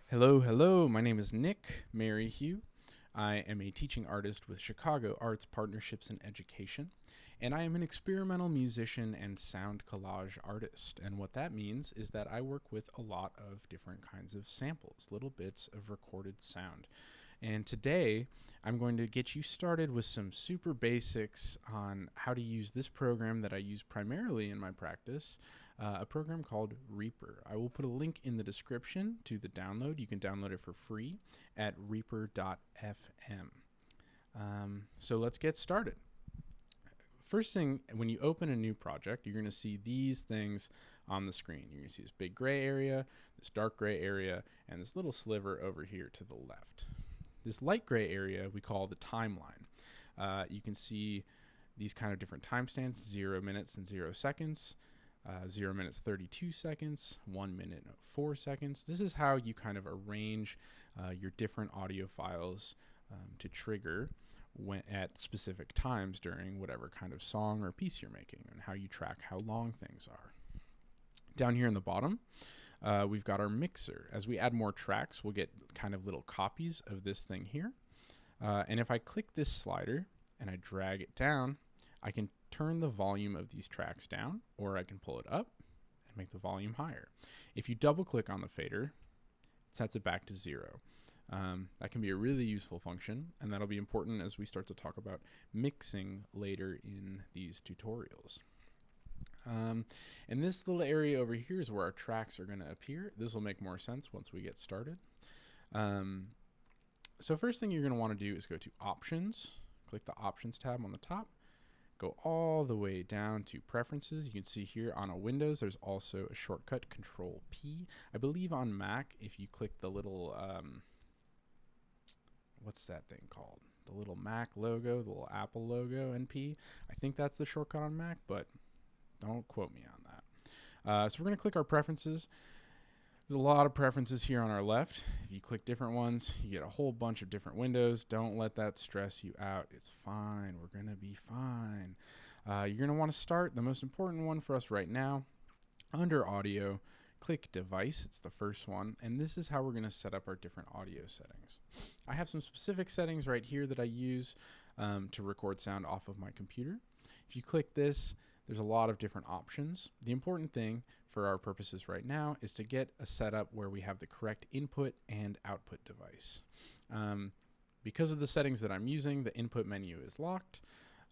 Hello, hello. My name is Nick Maryhugh. I am a teaching artist with Chicago Arts Partnerships and Education, and I am an experimental musician and sound collage artist. And what that means is that I work with a lot of different kinds of samples, little bits of recorded sound. And today, I'm going to get you started with some super basics on how to use this program that I use primarily in my practice, a program called REAPER. I will put a link in the description to the download. You can download it for free at reaper.fm. So let's get started. First thing, when you open a new project, you're going to see these things on the screen. You're going to see this big gray area, this dark gray area, and this little sliver over here to the left. This light gray area we call the timeline. You can see these kind of different timestamps, 0 minutes and 0 seconds, 0 minutes 32 seconds, 1 minute 4 seconds. This is how you kind of arrange your different audio files to trigger at specific times during whatever kind of song or piece you're making, and how you track how long things are. Down here in the bottom, we've got our mixer. As we add more tracks, we'll get kind of little copies of this thing here. And if I click this slider and I drag it down, I can turn the volume of these tracks down, or I can pull it up and make the volume higher. If you double click on the fader, it sets it back to 0. That can be a really useful function, and that'll be important as we start to talk about mixing later in these tutorials. And this little area over here is where our tracks are going to appear. This will make more sense once we get started. So first thing you're going to want to do is go to Options, click the Options tab on the top, go all the way down to Preferences. You can see here on a Windows there's also a shortcut, Control P. I believe on Mac, if you click the little, what's that thing called? The little Mac logo, the little Apple logo, NP. I think that's the shortcut on Mac, but don't quote me on that. So we're going to click our preferences. There's a lot of preferences here on our left. If you click different ones, you get a whole bunch of different windows. Don't let that stress you out. It's fine. We're going to be fine. You're going to want to start the most important one for us right now. Under audio, click device. It's the first one. And this is how we're going to set up our different audio settings. I have some specific settings right here that I use to record sound off of my computer. If you click this, there's a lot of different options. The important thing for our purposes right now is to get a setup where we have the correct input and output device. Because of the settings that I'm using, the input menu is locked,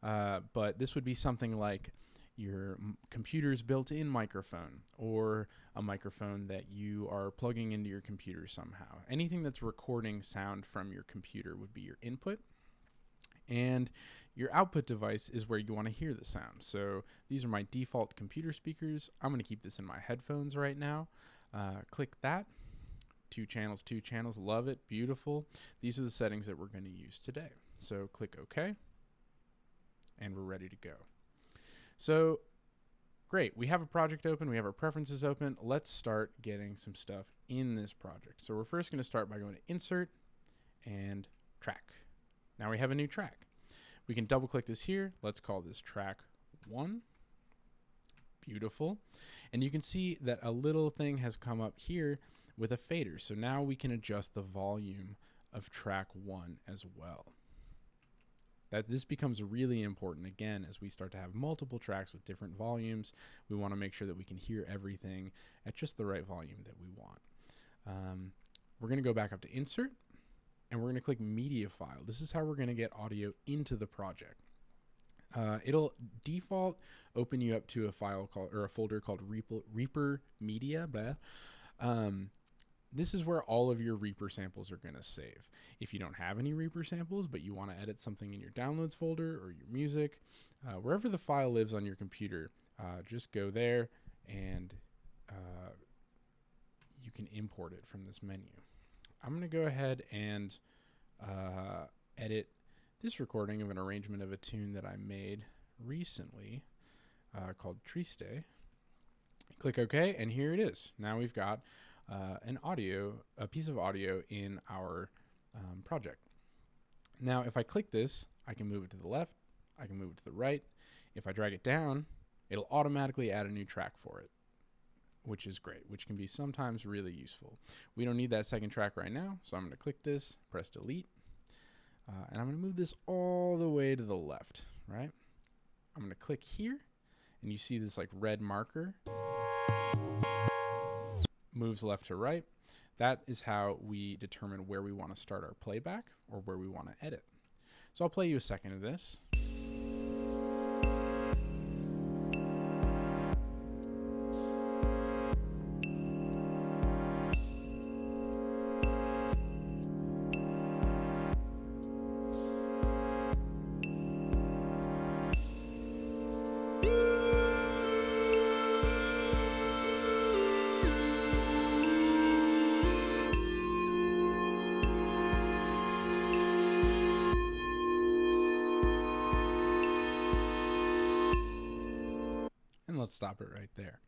but this would be something like your computer's built-in microphone, or a microphone that you are plugging into your computer somehow. Anything that's recording sound from your computer would be your input. And your output device is where you want to hear the sound. So these are my default computer speakers. I'm going to keep this in my headphones right now. Click that. 2 channels, 2 channels. Love it. Beautiful. These are the settings that we're going to use today. So click OK. And we're ready to go. So great. We have a project open. We have our preferences open. Let's start getting some stuff in this project. So we're first going to start by going to Insert and Track. Now we have a new track. We can double click this here. Let's call this track 1. Beautiful. And you can see that a little thing has come up here with a fader. So now we can adjust the volume of track 1 as well. This becomes really important again as we start to have multiple tracks with different volumes. We want to make sure that we can hear everything at just the right volume that we want. We're going to go back up to Insert, and we're going to click Media File. This is how we're going to get audio into the project. It'll default open you up to a file called, or a folder called Reaper Media. This is where all of your Reaper samples are going to save. If you don't have any Reaper samples, but you want to edit something in your downloads folder or your music, wherever the file lives on your computer, just go there and you can import it from this menu. I'm going to go ahead and edit this recording of an arrangement of a tune that I made recently called Triste. Click OK, and here it is. Now we've got a piece of audio in our project. Now if I click this, I can move it to the left, I can move it to the right. If I drag it down, it'll automatically add a new track for it. which is great, which can be sometimes really useful. We don't need that second track right now, so I'm going to click this, press delete, and I'm going to move this all the way to the left, right? I'm going to click here, and you see this like red marker moves left to right. That is how we determine where we want to start our playback or where we want to edit. So I'll play you a second of this. And let's stop it right there.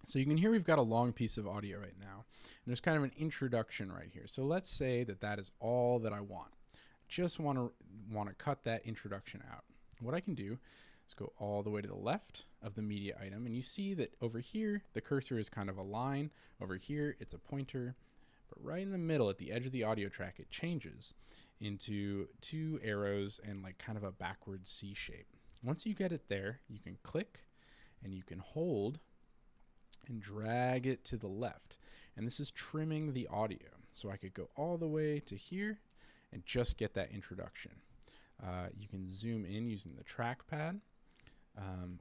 So you can hear we've got a long piece of audio right now. And there's kind of an introduction right here. So let's say that that is all that I want. Just want to cut that introduction out. What I can do is go all the way to the left of the media item, and you see that over here the cursor is kind of a line. Over here it's a pointer, but right in the middle at the edge of the audio track it changes into two arrows and like kind of a backward C shape. Once you get it there, you can click and you can hold and drag it to the left, and this is trimming the audio. So I could go all the way to here and just get that introduction. You can zoom in using the trackpad,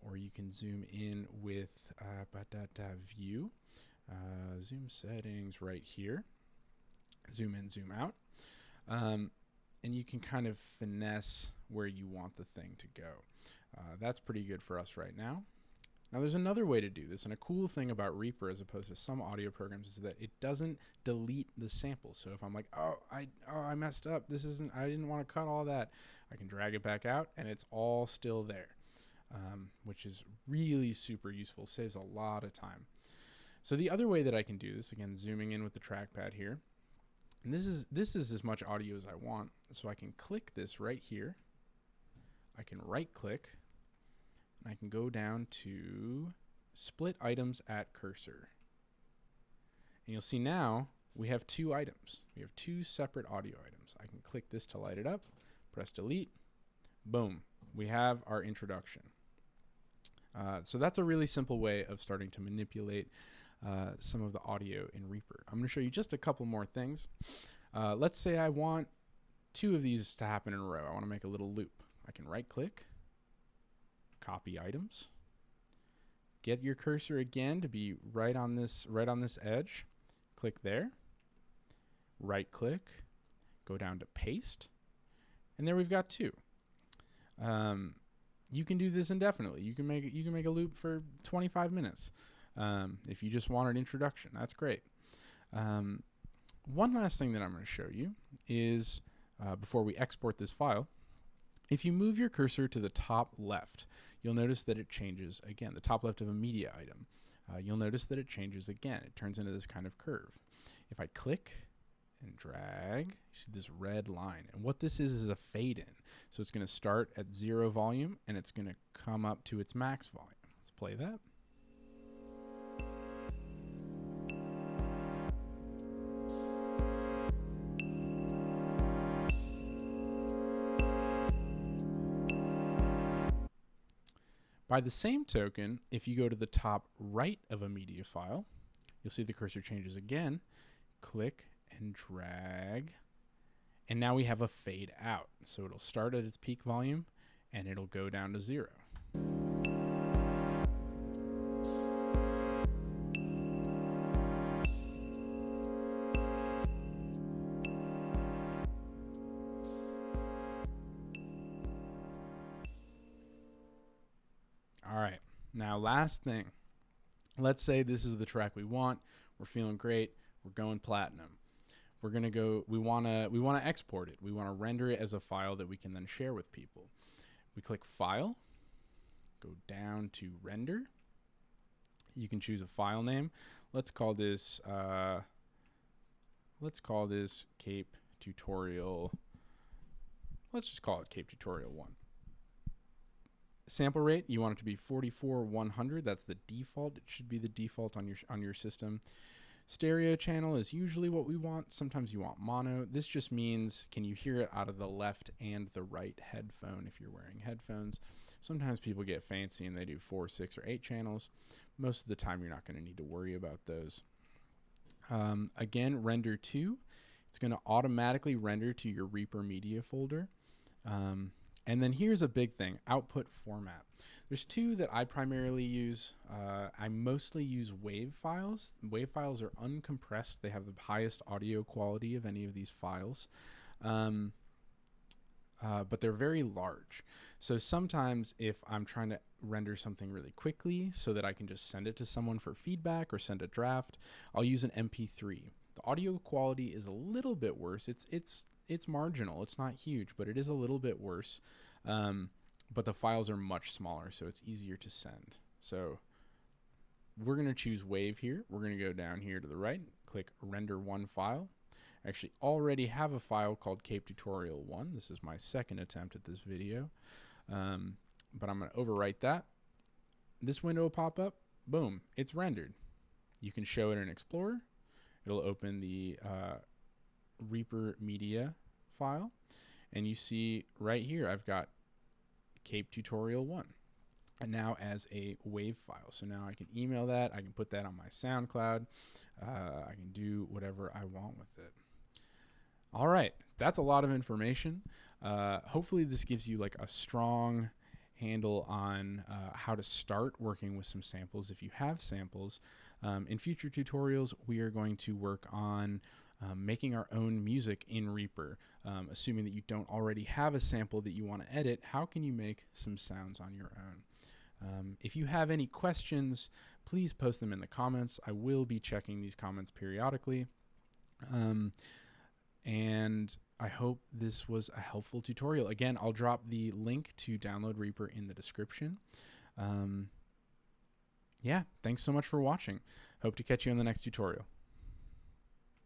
or you can zoom in with view, zoom settings right here, zoom in, zoom out, and you can kind of finesse where you want the thing to go. That's pretty good for us right now. Now there's another way to do this, and a cool thing about Reaper as opposed to some audio programs is that it doesn't delete the samples. So if I'm like, I messed up, I didn't want to cut all that, I can drag it back out and it's all still there, which is really super useful, saves a lot of time. So the other way that I can do this, again zooming in with the trackpad here, and this is as much audio as I want, so I can click this right here, I can right click, I can go down to split items at cursor. And you'll see now we have two items. We have two separate audio items. I can click this to light it up, press delete, boom, we have our introduction. So that's a really simple way of starting to manipulate some of the audio in Reaper. I'm going to show you just a couple more things. Let's say I want two of these to happen in a row. I want to make a little loop. I can right click, copy items, get your cursor again to be right on this edge, click there, right click, go down to paste, and there we've got two. You can do this indefinitely. You can make a loop for 25 minutes if you just want an introduction. That's great. One last thing that I'm going to show you is before we export this file. If you move your cursor to the top left, you'll notice that it changes again. The top left of a media item, you'll notice that it changes again. It turns into this kind of curve. If I click and drag, you see this red line. And what this is a fade in. So it's going to start at 0 volume and it's going to come up to its max volume. Let's play that. By the same token, if you go to the top right of a media file, you'll see the cursor changes again. Click and drag, and now we have a fade out. So it'll start at its peak volume and it'll go down to 0. All right, now last thing. Let's say this is the track we want. We're feeling great. We're going platinum. We're gonna go. We wanna export it. We wanna render it as a file that we can then share with people. We click File, go down to Render. You can choose a file name. Let's call this Cape Tutorial. Let's just call it Cape Tutorial 1. Sample rate, you want it to be 44/100. That's the default. It should be the default on your system. Stereo channel is usually what we want. Sometimes you want mono. This just means, can you hear it out of the left and the right headphone if you're wearing headphones? Sometimes people get fancy and they do 4, 6, or 8 channels. Most of the time you're not going to need to worry about those. Again, render to. It's going to automatically render to your Reaper media folder. And then here's a big thing, output format. There's two that I primarily use. I mostly use WAV files. WAV files are uncompressed. They have the highest audio quality of any of these files. But they're very large. So sometimes if I'm trying to render something really quickly so that I can just send it to someone for feedback or send a draft, I'll use an MP3. The audio quality is a little bit worse. It's marginal. It's not huge, but it is a little bit worse. But the files are much smaller, so it's easier to send. So we're going to choose WAV here. We're going to go down here to the right, click render one file. I actually already have a file called Cape Tutorial 1. This is my second attempt at this video. But I'm going to overwrite that. This window will pop up. Boom, it's rendered. You can show it in Explorer. It'll open the Reaper media file. And you see right here, I've got Cape Tutorial 1. And now as a WAV file. So now I can email that. I can put that on my SoundCloud. I can do whatever I want with it. All right, that's a lot of information. Hopefully this gives you like a strong handle on how to start working with some samples if you have samples. In future tutorials, we are going to work on making our own music in Reaper. Assuming that you don't already have a sample that you want to edit, how can you make some sounds on your own? If you have any questions, please post them in the comments. I will be checking these comments periodically. And I hope this was a helpful tutorial. Again, I'll drop the link to download Reaper in the description. Yeah, thanks so much for watching. Hope to catch you in the next tutorial.